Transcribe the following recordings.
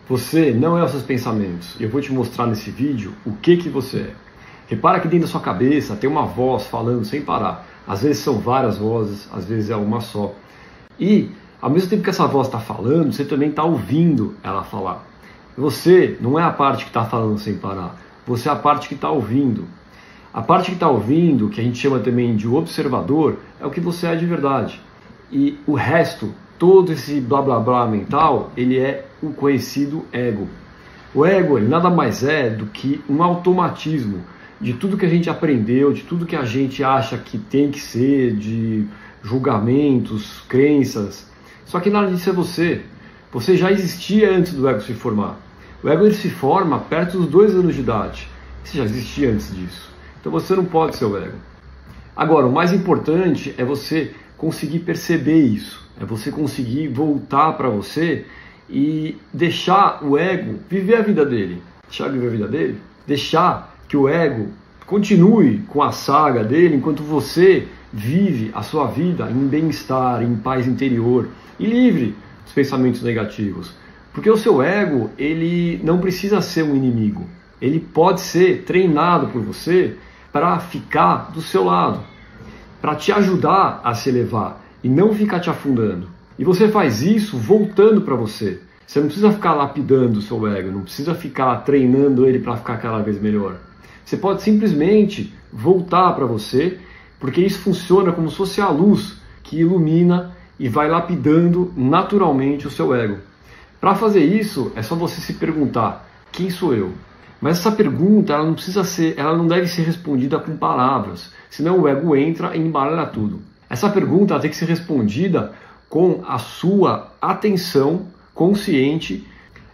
Você não é os seus pensamentos. Eu vou te mostrar nesse vídeo o que você é. Repara que dentro da sua cabeça tem uma voz falando sem parar. Às vezes são várias vozes, às vezes é uma só. E, ao mesmo tempo que essa voz está falando, você também está ouvindo ela falar. Você não é a parte que está falando sem parar. Você é a parte que está ouvindo. A parte que está ouvindo, que a gente chama também de observador, é o que você é de verdade. E o resto, todo esse blá blá blá mental, ele é o conhecido ego. O ego, ele nada mais é do que um automatismo de tudo que a gente aprendeu, de tudo que a gente acha que tem que ser, de julgamentos, crenças. Só que nada disso é você. Você já existia antes do ego se formar. O ego ele se forma perto dos 2 anos de idade. Você já existia antes disso. Então você não pode ser o ego. Agora, o mais importante é você conseguir perceber isso. É você conseguir voltar para você e deixar o ego viver a vida dele. Deixar viver a vida dele? Deixar que o ego continue com a saga dele enquanto você vive a sua vida em bem-estar, em paz interior e livre dos pensamentos negativos. Porque o seu ego, ele não precisa ser um inimigo. Ele pode ser treinado por você para ficar do seu lado, para te ajudar a se elevar e não ficar te afundando. E você faz isso voltando para você. Você não precisa ficar lapidando o seu ego, não precisa ficar treinando ele para ficar cada vez melhor. Você pode simplesmente voltar para você, porque isso funciona como se fosse a luz que ilumina e vai lapidando naturalmente o seu ego. Para fazer isso, é só você se perguntar: quem sou eu? Mas essa pergunta ela não deve ser respondida com palavras, senão o ego entra e embaralha tudo. Essa pergunta ela tem que ser respondida com a sua atenção consciente.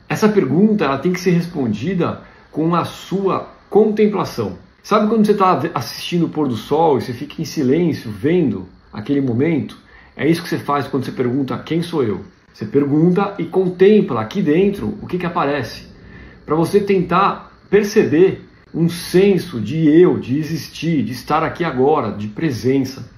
Essa pergunta ela tem que ser respondida com a sua contemplação. Sabe quando você está assistindo o pôr do sol e você fica em silêncio, vendo aquele momento? É isso que você faz quando você pergunta: quem sou eu? Você pergunta e contempla aqui dentro o que aparece, para você tentar perceber um senso de eu, de existir, de estar aqui agora, de presença.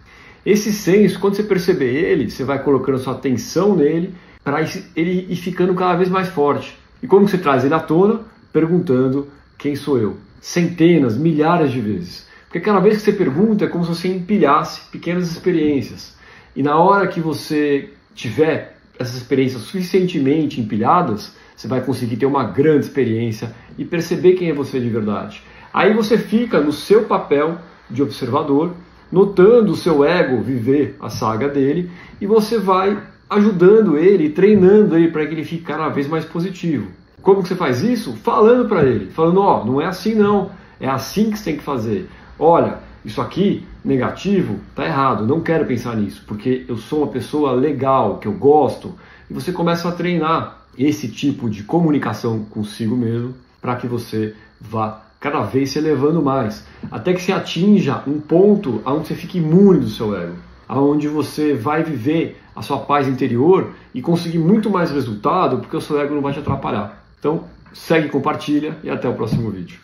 Esse senso, quando você perceber ele, você vai colocando sua atenção nele para ele ir ficando cada vez mais forte. E como você traz ele à tona? Perguntando: quem sou eu? Centenas, milhares de vezes. Porque cada vez que você pergunta é como se você empilhasse pequenas experiências. E na hora que você tiver essas experiências suficientemente empilhadas, você vai conseguir ter uma grande experiência e perceber quem é você de verdade. Aí você fica no seu papel de observador, notando o seu ego viver a saga dele, e você vai ajudando ele, treinando ele para que ele fique cada vez mais positivo. Como que você faz isso? Falando para ele, falando: ó, não é assim não, é assim que você tem que fazer. Olha, isso aqui, negativo, tá errado, não quero pensar nisso, porque eu sou uma pessoa legal, que eu gosto. E você começa a treinar esse tipo de comunicação consigo mesmo, para que você vá cada vez se elevando mais, até que você atinja um ponto onde você fique imune do seu ego, onde você vai viver a sua paz interior e conseguir muito mais resultado, porque o seu ego não vai te atrapalhar. Então, segue, compartilha e até o próximo vídeo.